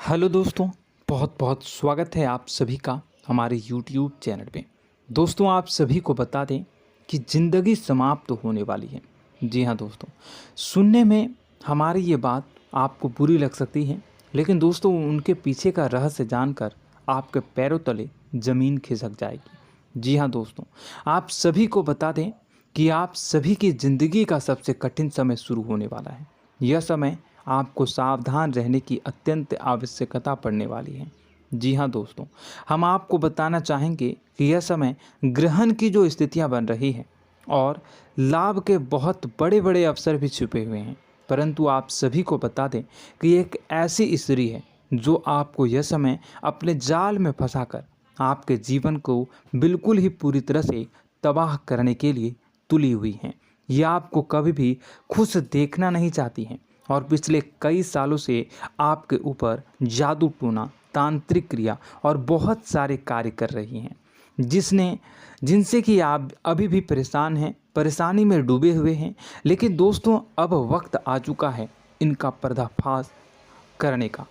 Hello दोस्तों, बहुत बहुत स्वागत है आप सभी का हमारे YouTube चैनल पे। दोस्तों, आप सभी को बता दें कि ज़िंदगी समाप्त होने वाली है। जी हाँ दोस्तों, सुनने में हमारी ये बात आपको बुरी लग सकती है, लेकिन दोस्तों उनके पीछे का रहस्य जानकर आपके पैरों तले ज़मीन खिसक जाएगी। जी हाँ दोस्तों, आप सभी को बता दें कि आप सभी की ज़िंदगी का सबसे कठिन समय शुरू होने वाला है। यह समय आपको सावधान रहने की अत्यंत आवश्यकता पड़ने वाली है। जी हाँ दोस्तों, हम आपको बताना चाहेंगे कि यह समय ग्रहण की जो स्थितियाँ बन रही है और लाभ के बहुत बड़े बड़े अवसर भी छुपे हुए हैं। परंतु आप सभी को बता दें कि एक ऐसी स्त्री है जो आपको यह समय अपने जाल में फंसाकर आपके जीवन को बिल्कुल ही पूरी तरह से तबाह करने के लिए तुली हुई हैं। यह आपको कभी भी खुश देखना नहीं चाहती हैं और पिछले कई सालों से आपके ऊपर जादू टोना, तांत्रिक क्रिया और बहुत सारे कार्य कर रही हैं, जिनसे कि आप अभी भी परेशान हैं, परेशानी में डूबे हुए हैं। लेकिन दोस्तों, अब वक्त आ चुका है इनका पर्दाफाश करने का।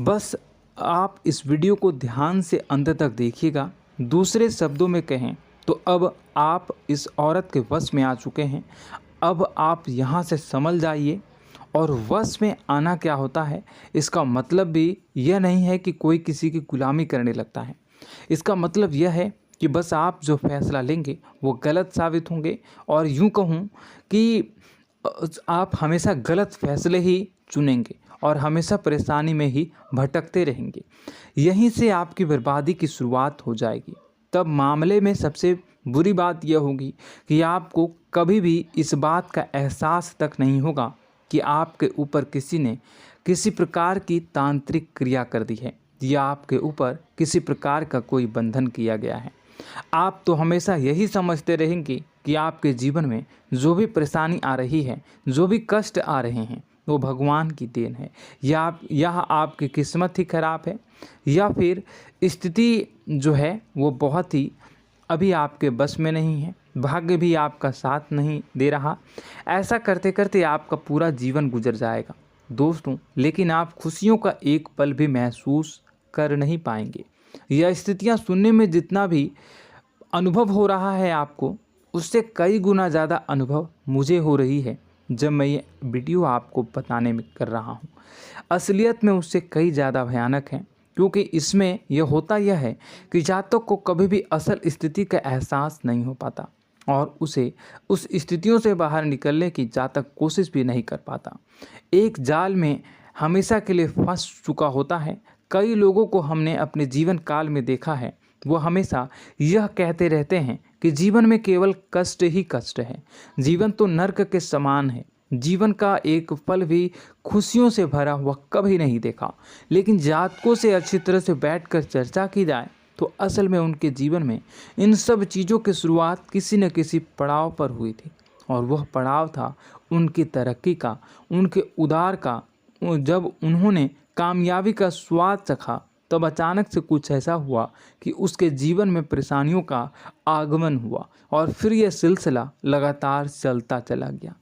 बस आप इस वीडियो को ध्यान से अंत तक देखिएगा। दूसरे शब्दों में कहें तो अब आप इस औरत के वश में आ चुके हैं। अब आप यहाँ से संभल जाइए। और वश में आना क्या होता है, इसका मतलब भी यह नहीं है कि कोई किसी की गुलामी करने लगता है। इसका मतलब यह है कि बस आप जो फैसला लेंगे वो गलत साबित होंगे, और यूँ कहूँ कि आप हमेशा गलत फैसले ही चुनेंगे और हमेशा परेशानी में ही भटकते रहेंगे। यहीं से आपकी बर्बादी की शुरुआत हो जाएगी। तब मामले में सबसे बुरी बात यह होगी कि आपको कभी भी इस बात का एहसास तक नहीं होगा कि आपके ऊपर किसी ने किसी प्रकार की तांत्रिक क्रिया कर दी है या आपके ऊपर किसी प्रकार का कोई बंधन किया गया है। आप तो हमेशा यही समझते रहेंगे कि आपके जीवन में जो भी परेशानी आ रही है, जो भी कष्ट आ रहे हैं, वो भगवान की देन है, या आपकी किस्मत ही खराब है, या फिर स्थिति जो है वो बहुत ही अभी आपके बस में नहीं है, भाग्य भी आपका साथ नहीं दे रहा। ऐसा करते करते आपका पूरा जीवन गुजर जाएगा दोस्तों, लेकिन आप खुशियों का एक पल भी महसूस कर नहीं पाएंगे। यह स्थितियां सुनने में जितना भी अनुभव हो रहा है आपको, उससे कई गुना ज़्यादा अनुभव मुझे हो रही है जब मैं ये वीडियो आपको बताने में कर रहा हूँ। असलियत में उससे कई ज़्यादा भयानक है, क्योंकि इसमें यह होता यह है कि जातक को कभी भी असल स्थिति का एहसास नहीं हो पाता और उसे उस स्थितियों से बाहर निकलने की जातक कोशिश भी नहीं कर पाता। एक जाल में हमेशा के लिए फंस चुका होता है। कई लोगों को हमने अपने जीवन काल में देखा है, वो हमेशा यह कहते रहते हैं कि जीवन में केवल कष्ट ही कष्ट है, जीवन तो नर्क के समान है, जीवन का एक पल भी खुशियों से भरा हुआ कभी नहीं देखा। लेकिन जातकों से अच्छी तरह से बैठकर चर्चा की जाए तो असल में उनके जीवन में इन सब चीज़ों की शुरुआत किसी न किसी पड़ाव पर हुई थी, और वह पड़ाव था उनकी तरक्की का, उनके उदार का। जब उन्होंने कामयाबी का स्वाद चखा, तब अचानक से कुछ ऐसा हुआ कि उसके जीवन में परेशानियों का आगमन हुआ, और फिर यह सिलसिला लगातार चलता चला गया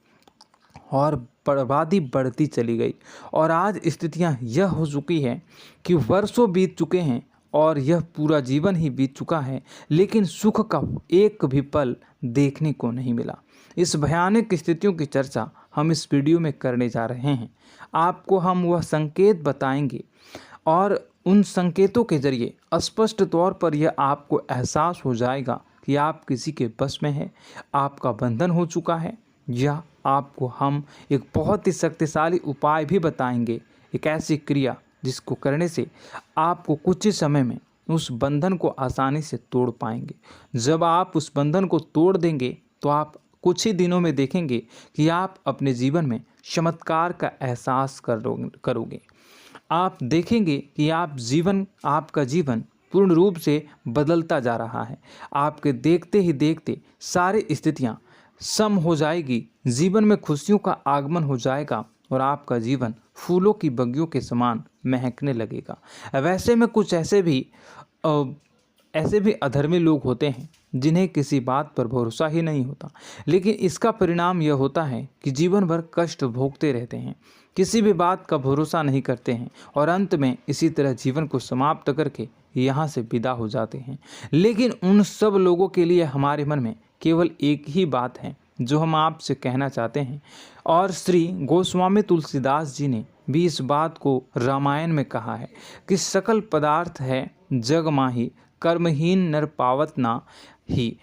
और बर्बादी बढ़ती चली गई। और आज स्थितियां यह हो चुकी है कि वर्षों बीत चुके हैं और यह पूरा जीवन ही बीत चुका है, लेकिन सुख का एक भी पल देखने को नहीं मिला। इस भयानक स्थितियों की चर्चा हम इस वीडियो में करने जा रहे हैं। आपको हम वह संकेत बताएंगे और उन संकेतों के जरिए स्पष्ट तौर पर यह आपको एहसास हो जाएगा कि आप किसी के बस में हैं, आपका बंधन हो चुका है, या आपको हम एक बहुत ही शक्तिशाली उपाय भी बताएंगे, एक ऐसी क्रिया जिसको करने से आपको कुछ ही समय में उस बंधन को आसानी से तोड़ पाएंगे। जब आप उस बंधन को तोड़ देंगे तो आप कुछ ही दिनों में देखेंगे कि आप अपने जीवन में चमत्कार का एहसास करोगे। आप देखेंगे कि आपका जीवन पूर्ण रूप से बदलता जा रहा है। आपके देखते ही देखते सारी स्थितियां सम हो जाएगी, जीवन में खुशियों का आगमन हो जाएगा और आपका जीवन फूलों की बगियों के समान महकने लगेगा। वैसे में कुछ ऐसे भी अधर्मी लोग होते हैं जिन्हें किसी बात पर भरोसा ही नहीं होता, लेकिन इसका परिणाम यह होता है कि जीवन भर कष्ट भोगते रहते हैं, किसी भी बात का भरोसा नहीं करते हैं और अंत में इसी तरह जीवन को समाप्त करके यहाँ से विदा हो जाते हैं। लेकिन उन सब लोगों के लिए हमारे मन में केवल एक ही बात है जो हम आपसे कहना चाहते हैं, और श्री गोस्वामी तुलसीदास जी ने भी इस बात को रामायण में कहा है कि सकल पदार्थ है जग माही, कर्महीन नर पावत ना ही।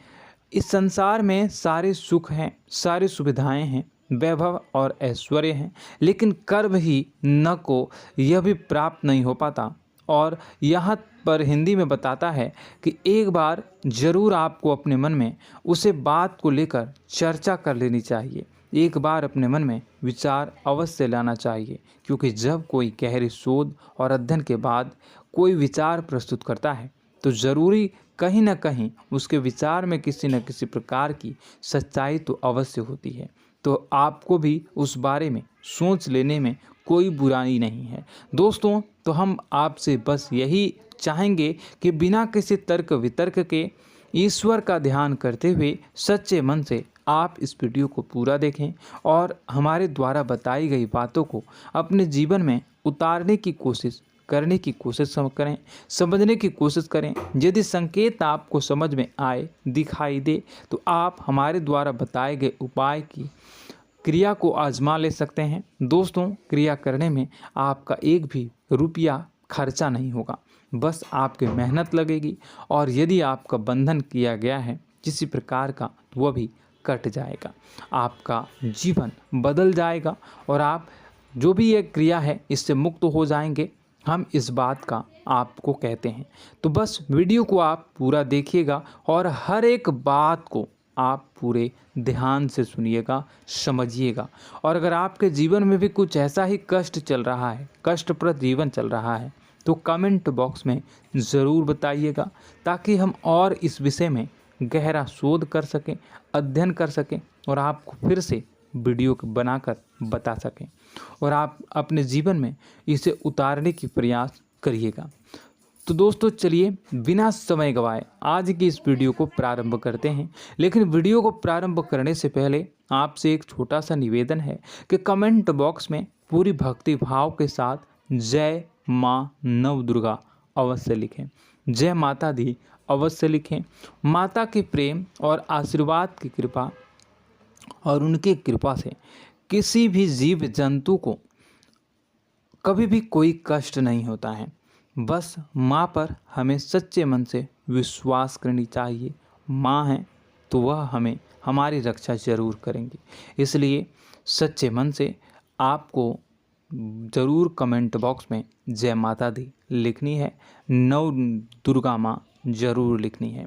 इस संसार में सारे सुख हैं, सारी सुविधाएं हैं, वैभव और ऐश्वर्य हैं, लेकिन कर्म ही न को यह भी प्राप्त नहीं हो पाता। और यहाँ पर हिंदी में बताता है कि एक बार जरूर आपको अपने मन में उसे बात को लेकर चर्चा कर लेनी चाहिए, एक बार अपने मन में विचार अवश्य लाना चाहिए, क्योंकि जब कोई गहरी शोध और अध्ययन के बाद कोई विचार प्रस्तुत करता है तो ज़रूरी कहीं ना कहीं उसके विचार में किसी न किसी प्रकार की सच्चाई तो अवश्य होती है। तो आपको भी उस बारे में सोच लेने में कोई बुराई नहीं है। दोस्तों, तो हम आपसे बस यही चाहेंगे कि बिना किसी तर्क वितर्क के ईश्वर का ध्यान करते हुए सच्चे मन से आप इस वीडियो को पूरा देखें और हमारे द्वारा बताई गई बातों को अपने जीवन में उतारने की कोशिश करने की कोशिश करें, समझने की कोशिश करें। यदि संकेत आपको समझ में आए, दिखाई दे, तो आप हमारे द्वारा बताए गए उपाय की क्रिया को आजमा ले सकते हैं। दोस्तों, क्रिया करने में आपका एक भी रुपया खर्चा नहीं होगा, बस आपकी मेहनत लगेगी, और यदि आपका बंधन किया गया है किसी प्रकार का तो वह भी कट जाएगा, आपका जीवन बदल जाएगा और आप जो भी ये क्रिया है इससे मुक्त हो जाएंगे। हम इस बात का आपको कहते हैं। तो बस वीडियो को आप पूरा देखिएगा और हर एक बात को आप पूरे ध्यान से सुनिएगा, समझिएगा। और अगर आपके जीवन में भी कुछ ऐसा ही कष्ट चल रहा है, कष्टप्रद जीवन चल रहा है, तो कमेंट बॉक्स में ज़रूर बताइएगा, ताकि हम और इस विषय में गहरा शोध कर सकें, अध्ययन कर सकें और आपको फिर से वीडियो बनाकर बता सकें और आप अपने जीवन में इसे उतारने की प्रयास करिएगा। तो दोस्तों, चलिए बिना समय गवाए आज की इस वीडियो को प्रारंभ करते हैं। लेकिन वीडियो को प्रारंभ करने से पहले आपसे एक छोटा सा निवेदन है कि कमेंट बॉक्स में पूरी भक्ति भाव के साथ जय माँ नव दुर्गा अवश्य लिखें, जय माता दी अवश्य लिखें। माता के प्रेम और आशीर्वाद की कृपा और उनकी कृपा से किसी भी जीव जंतु को कभी भी कोई कष्ट नहीं होता है। बस माँ पर हमें सच्चे मन से विश्वास करनी चाहिए। माँ है तो वह हमें हमारी रक्षा जरूर करेंगी। इसलिए सच्चे मन से आपको ज़रूर कमेंट बॉक्स में जय माता दी लिखनी है, नव दुर्गा माँ ज़रूर लिखनी है।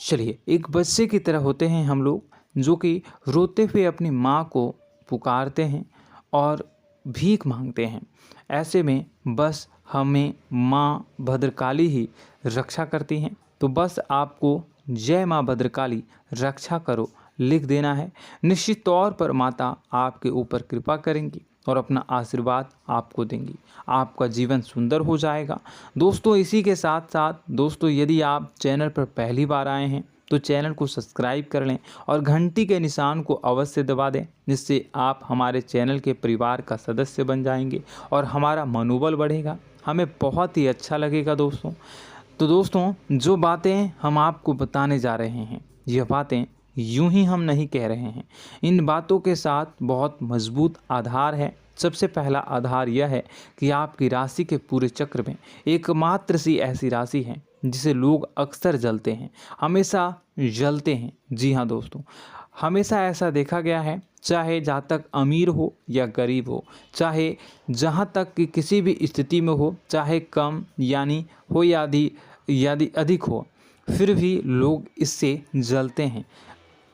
चलिए, एक बच्चे की तरह होते हैं हम लोग, जो कि रोते हुए अपनी माँ को पुकारते हैं और भीख मांगते हैं। ऐसे में बस हमें माँ भद्रकाली ही रक्षा करती हैं। तो बस आपको जय माँ भद्रकाली रक्षा करो लिख देना है। निश्चित तौर पर माता आपके ऊपर कृपा करेंगी और अपना आशीर्वाद आपको देंगी, आपका जीवन सुंदर हो जाएगा। दोस्तों, इसी के साथ साथ दोस्तों, यदि आप चैनल पर पहली बार आए हैं तो चैनल को सब्सक्राइब कर लें और घंटी के निशान को अवश्य दबा दें, जिससे आप हमारे चैनल के परिवार का सदस्य बन जाएंगे और हमारा मनोबल बढ़ेगा, हमें बहुत ही अच्छा लगेगा दोस्तों। तो दोस्तों, जो बातें हम आपको बताने जा रहे हैं, यह बातें यूं ही हम नहीं कह रहे हैं। इन बातों के साथ बहुत मजबूत आधार है। सबसे पहला आधार यह है कि आपकी राशि के पूरे चक्र में एकमात्र सी ऐसी राशि है जिसे लोग अक्सर जलते हैं, हमेशा जलते हैं। जी हाँ दोस्तों, हमेशा ऐसा देखा गया है, चाहे जहाँ तक अमीर हो या गरीब हो, चाहे जहाँ तक कि किसी भी स्थिति में हो, चाहे कम यानी हो या अधिक हो, फिर भी लोग इससे जलते हैं।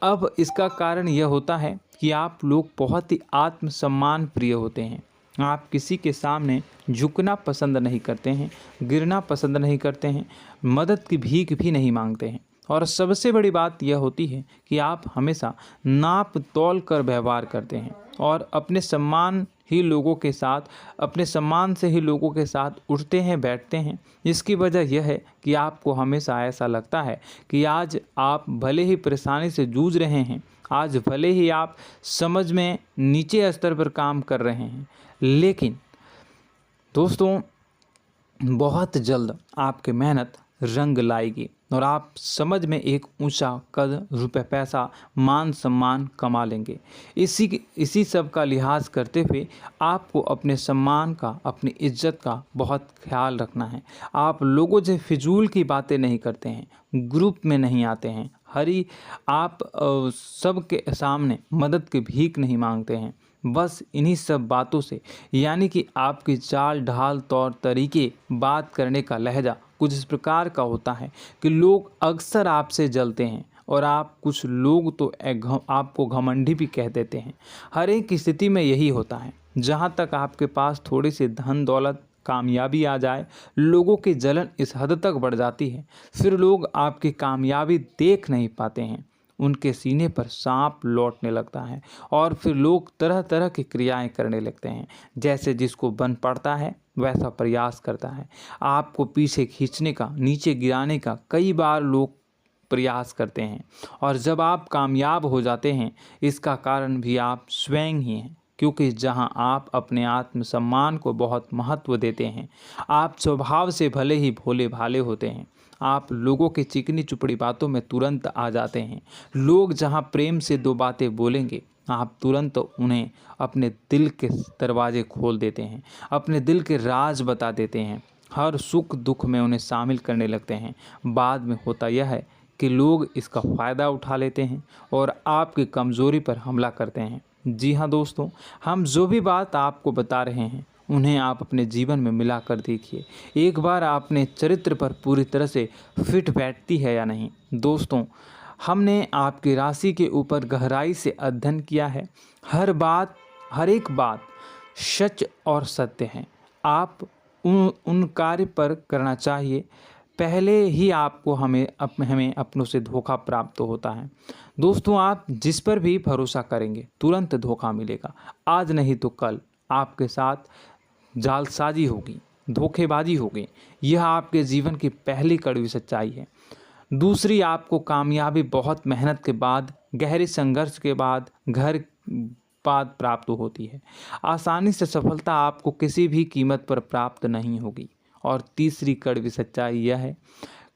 अब इसका कारण यह होता है कि आप लोग बहुत ही आत्मसम्मान प्रिय होते हैं। आप किसी के सामने झुकना पसंद नहीं करते हैं, गिरना पसंद नहीं करते हैं, मदद की भीख भी नहीं मांगते हैं और सबसे बड़ी बात यह होती है कि आप हमेशा नाप तौल कर व्यवहार करते हैं और अपने सम्मान से ही लोगों के साथ उठते हैं बैठते हैं। इसकी वजह यह है कि आपको हमेशा ऐसा लगता है कि आज आप भले ही परेशानी से जूझ रहे हैं, आज भले ही आप समझ में नीचे स्तर पर काम कर रहे हैं, लेकिन दोस्तों बहुत जल्द आपकी मेहनत रंग लाएगी और आप समझ में एक ऊंचा कद, रुपए, पैसा, मान सम्मान कमा लेंगे। इसी सब का लिहाज करते हुए आपको अपने सम्मान का, अपनी इज्जत का बहुत ख्याल रखना है। आप लोगों से फिजूल की बातें नहीं करते हैं, ग्रुप में नहीं आते हैं, आप सबके सामने मदद की भीख नहीं मांगते हैं। बस इन्हीं सब बातों से, यानी कि आपकी चाल ढाल, तौर तरीके, बात करने का लहजा कुछ इस प्रकार का होता है कि लोग अक्सर आपसे जलते हैं और कुछ लोग तो आपको घमंडी भी कह देते हैं। हर एक स्थिति में यही होता है। जहाँ तक आपके पास थोड़ी सी धन दौलत, कामयाबी आ जाए, लोगों की जलन इस हद तक बढ़ जाती है, फिर लोग आपकी कामयाबी देख नहीं पाते हैं। उनके सीने पर सांप लौटने लगता है और फिर लोग तरह तरह की क्रियाएं करने लगते हैं। जैसे जिसको बन पड़ता है वैसा प्रयास करता है। आपको पीछे खींचने का, नीचे गिराने का कई बार लोग प्रयास करते हैं और जब आप कामयाब हो जाते हैं, इसका कारण भी आप स्वयं ही हैं। क्योंकि जहां आप अपने आत्मसम्मान को बहुत महत्व देते हैं, आप स्वभाव से भले ही भोले भाले होते हैं, आप लोगों की चिकनी चुपड़ी बातों में तुरंत आ जाते हैं। लोग जहां प्रेम से दो बातें बोलेंगे, आप तुरंत उन्हें अपने दिल के दरवाजे खोल देते हैं, अपने दिल के राज बता देते हैं, हर सुख दुख में उन्हें शामिल करने लगते हैं। बाद में होता यह है कि लोग इसका फ़ायदा उठा लेते हैं और आपकी कमज़ोरी पर हमला करते हैं। जी हाँ दोस्तों, हम जो भी बात आपको बता रहे हैं उन्हें आप अपने जीवन में मिला कर देखिए। एक बार आपने चरित्र पर पूरी तरह से फिट बैठती है या नहीं। दोस्तों, हमने आपकी राशि के ऊपर गहराई से अध्ययन किया है। हर एक बात सच और सत्य है। आप उन कार्य पर करना चाहिए, पहले ही आपको हमें अपनों से धोखा प्राप्त होता है। दोस्तों, आप जिस पर भी भरोसा करेंगे तुरंत धोखा मिलेगा। आज नहीं तो कल आपके साथ जालसाजी होगी, धोखेबाजी होगी। यह आपके जीवन की पहली कड़वी सच्चाई है। दूसरी, आपको कामयाबी बहुत मेहनत के बाद, गहरे संघर्ष के बाद प्राप्त होती है। आसानी से सफलता आपको किसी भी कीमत पर प्राप्त नहीं होगी। और तीसरी कड़वी सच्चाई यह है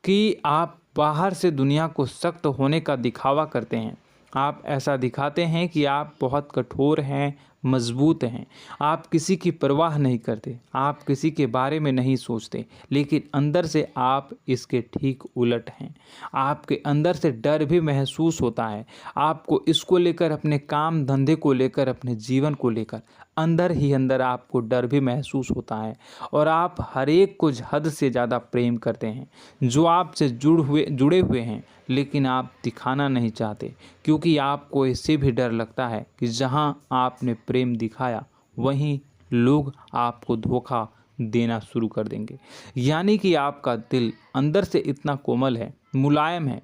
कि आप बाहर से दुनिया को सख्त होने का दिखावा करते हैं। आप ऐसा दिखाते हैं कि आप बहुत कठोर हैं, मजबूत हैं। आप किसी की परवाह नहीं करते, आप किसी के बारे में नहीं सोचते, लेकिन अंदर से आप इसके ठीक उलट हैं। आपके अंदर से डर भी महसूस होता है। आपको इसको लेकर, अपने काम धंधे को लेकर, अपने जीवन को लेकर अंदर ही अंदर आपको डर भी महसूस होता है और आप हर एक को हद से ज़्यादा प्रेम करते हैं, जो आपसे जुड़े हुए हैं, लेकिन आप दिखाना नहीं चाहते, क्योंकि आपको इससे भी डर लगता है कि जहां आपने प्रेम दिखाया वहीं लोग आपको धोखा देना शुरू कर देंगे। यानी कि आपका दिल अंदर से इतना कोमल है, मुलायम है,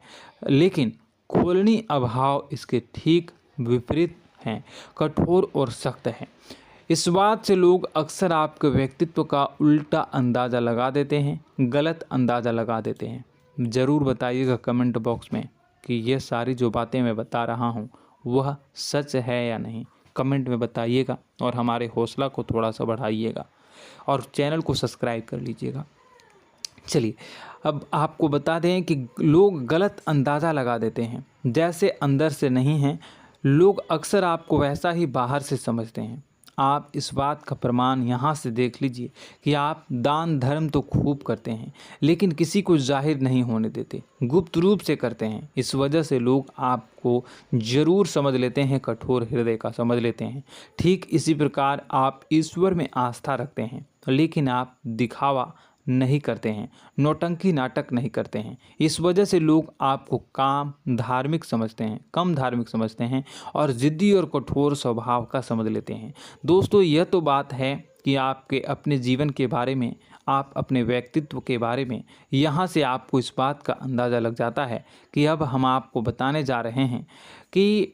लेकिन खोलनी अभाव इसके ठीक विपरीत हैं, कठोर और सख्त हैं। इस बात से लोग अक्सर आपके व्यक्तित्व का उल्टा अंदाज़ा लगा देते हैं, गलत अंदाज़ा लगा देते हैं। ज़रूर बताइएगा कमेंट बॉक्स में कि ये सारी जो बातें मैं बता रहा हूँ वह सच है या नहीं। कमेंट में बताइएगा और हमारे हौसला को थोड़ा सा बढ़ाइएगा और चैनल को सब्सक्राइब कर लीजिएगा। चलिए, अब आपको बता दें कि लोग गलत अंदाज़ा लगा देते हैं। जैसे अंदर से नहीं हैं, लोग अक्सर आपको वैसा ही बाहर से समझते हैं। आप इस बात का प्रमाण यहाँ से देख लीजिए कि आप दान धर्म तो खूब करते हैं, लेकिन किसी को जाहिर नहीं होने देते, गुप्त रूप से करते हैं। इस वजह से लोग आपको ज़रूर समझ लेते हैं, कठोर हृदय का समझ लेते हैं। ठीक इसी प्रकार आप ईश्वर में आस्था रखते हैं, लेकिन आप दिखावा नहीं करते हैं, नौटंकी नाटक नहीं करते हैं। इस वजह से लोग आपको कम धार्मिक समझते हैं और ज़िद्दी और कठोर स्वभाव का समझ लेते हैं। दोस्तों, यह तो बात है कि आपके अपने जीवन के बारे में, आप अपने व्यक्तित्व के बारे में, यहाँ से आपको इस बात का अंदाज़ा लग जाता है कि अब हम आपको बताने जा रहे हैं कि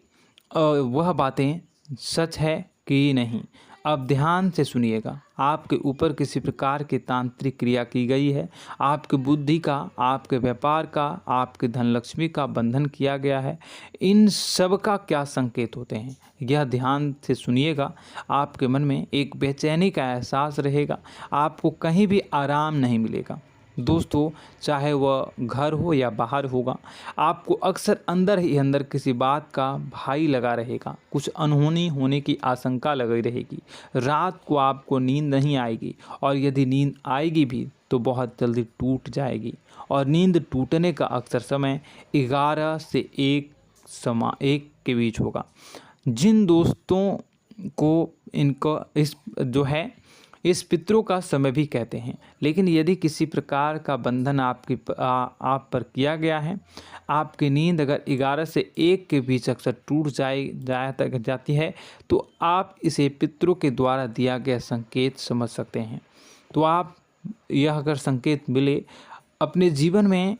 वह बातें सच है कि नहीं। अब ध्यान से सुनिएगा। आपके ऊपर किसी प्रकार की तांत्रिक क्रिया की गई है, आपकी बुद्धि का, आपके व्यापार का, आपके धनलक्ष्मी का बंधन किया गया है। इन सब का क्या संकेत होते हैं, यह ध्यान से सुनिएगा। आपके मन में एक बेचैनी का एहसास रहेगा, आपको कहीं भी आराम नहीं मिलेगा। दोस्तों, चाहे वह घर हो या बाहर होगा, आपको अक्सर अंदर ही अंदर किसी बात का भय लगा रहेगा, कुछ अनहोनी होने की आशंका लगी रहेगी। रात को आपको नींद नहीं आएगी, और यदि नींद आएगी भी तो बहुत जल्दी टूट जाएगी। और नींद टूटने का अक्सर समय 11 से 1 के बीच होगा। जिन दोस्तों को इनको इस पितरों का समय भी कहते हैं। लेकिन यदि किसी प्रकार का बंधन आप पर किया गया है, आपकी नींद अगर 11 से 1 के बीच अक्सर टूट जाती है, तो आप इसे पितरों के द्वारा दिया गया संकेत समझ सकते हैं। तो आप यह अगर संकेत मिले अपने जीवन में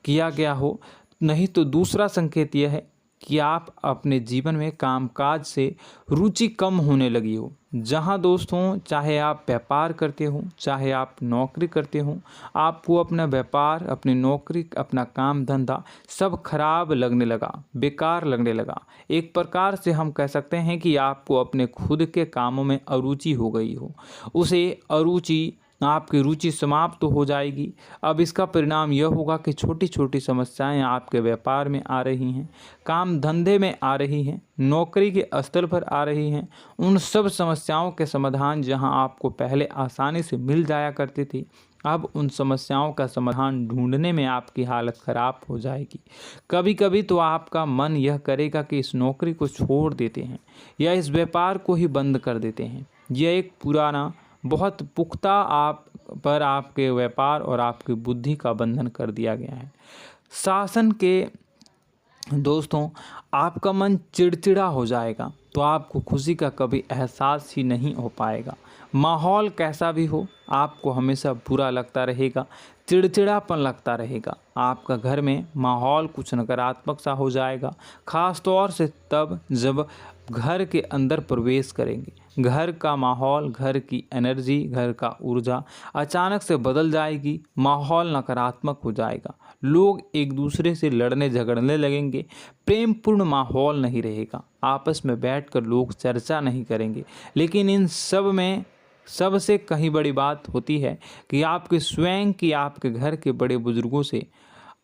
किया गया हो, नहीं तो दूसरा संकेत यह है कि आप अपने जीवन में कामकाज से रुचि कम होने लगी हो। जहां दोस्तों, चाहे आप व्यापार करते हो, चाहे आप नौकरी करते हो, आपको अपना व्यापार, अपनी नौकरी, अपना काम धंधा सब खराब लगने लगा, बेकार लगने लगा। एक प्रकार से हम कह सकते हैं कि आपको अपने खुद के कामों में अरुचि हो गई हो। उसे अरुचि, आपकी रुचि समाप्त तो हो जाएगी। अब इसका परिणाम यह होगा कि छोटी छोटी समस्याएं आपके व्यापार में आ रही हैं, काम धंधे में आ रही हैं, नौकरी के स्तर पर आ रही हैं। उन सब समस्याओं के समाधान जहां आपको पहले आसानी से मिल जाया करती थी, अब उन समस्याओं का समाधान ढूंढने में आपकी हालत ख़राब हो जाएगी। कभी कभी तो आपका मन यह करेगा कि इस नौकरी को छोड़ देते हैं या इस व्यापार को ही बंद कर देते हैं। यह एक पुराना, बहुत पुख्ता आप पर आपके व्यापार और आपकी बुद्धि का बंधन कर दिया गया है। शासन के दोस्तों, आपका मन चिड़चिड़ा हो जाएगा, तो आपको खुशी का कभी एहसास ही नहीं हो पाएगा। माहौल कैसा भी हो, आपको हमेशा बुरा लगता रहेगा, चिड़चिड़ापन लगता रहेगा। आपका घर में माहौल कुछ नकारात्मक सा हो जाएगा, ख़ास तौर से तब जब घर के अंदर प्रवेश करेंगे। घर का माहौल, घर की एनर्जी, घर का ऊर्जा अचानक से बदल जाएगी, माहौल नकारात्मक हो जाएगा। लोग एक दूसरे से लड़ने झगड़ने लगेंगे, प्रेमपूर्ण माहौल नहीं रहेगा, आपस में बैठकर लोग चर्चा नहीं करेंगे। लेकिन इन सब में सबसे कहीं बड़ी बात होती है कि आपके स्वयं की, आपके घर के बड़े बुजुर्गों से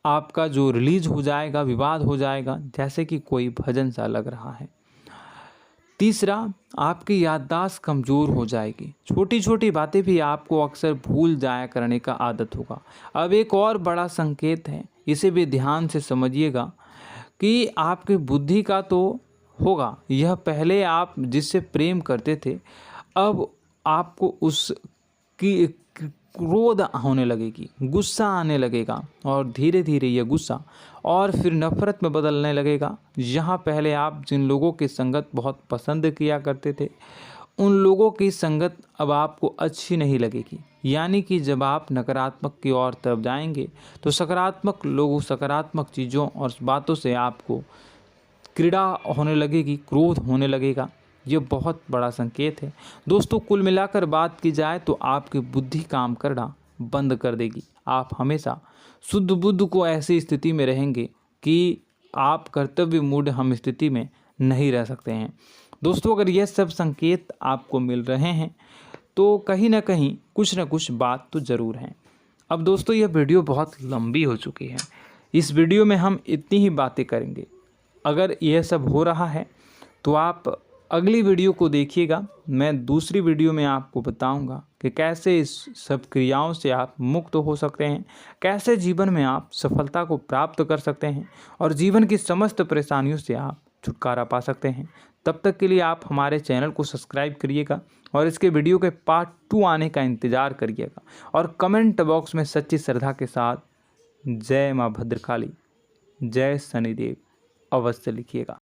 आपका जो रिलीज हो जाएगा, विवाद हो जाएगा, जैसे कि कोई भजन सा लग रहा है। तीसरा, आपकी याददाश्त कमज़ोर हो जाएगी, छोटी छोटी बातें भी आपको अक्सर भूल जाया करने का आदत होगा। अब एक और बड़ा संकेत है, इसे भी ध्यान से समझिएगा कि आपकी बुद्धि का तो होगा, यह पहले आप जिससे प्रेम करते थे, अब आपको उसकी क्रोध होने लगेगी, गुस्सा आने लगेगा, और धीरे धीरे यह गुस्सा और फिर नफरत में बदलने लगेगा। यहाँ पहले आप जिन लोगों की संगत बहुत पसंद किया करते थे, उन लोगों की संगत अब आपको अच्छी नहीं लगेगी। यानी कि जब आप नकारात्मक की ओर तरफ जाएंगे, तो सकारात्मक लोगों, सकारात्मक चीज़ों और बातों से आपको क्रीड़ा होने लगेगी, क्रोध होने लगेगा। ये बहुत बड़ा संकेत है दोस्तों। कुल मिलाकर बात की जाए तो आपकी बुद्धि काम करना बंद कर देगी। आप हमेशा शुद्ध बुद्ध को ऐसी स्थिति में रहेंगे कि आप कर्तव्य मूड हम स्थिति में नहीं रह सकते हैं। दोस्तों, अगर यह सब संकेत आपको मिल रहे हैं तो कहीं ना कहीं कुछ ना कुछ बात तो ज़रूर है। अब दोस्तों, यह वीडियो बहुत लंबी हो चुकी है, इस वीडियो में हम इतनी ही बातें करेंगे। अगर यह सब हो रहा है तो आप अगली वीडियो को देखिएगा। मैं दूसरी वीडियो में आपको बताऊंगा कि कैसे इस सब क्रियाओं से आप मुक्त हो सकते हैं, कैसे जीवन में आप सफलता को प्राप्त कर सकते हैं और जीवन की समस्त परेशानियों से आप छुटकारा पा सकते हैं। तब तक के लिए आप हमारे चैनल को सब्सक्राइब करिएगा और इसके वीडियो के पार्ट 2 आने का इंतज़ार करिएगा। और कमेंट बॉक्स में सच्ची श्रद्धा के साथ जय माँ भद्रकाली, जय शनिदेव अवश्य लिखिएगा।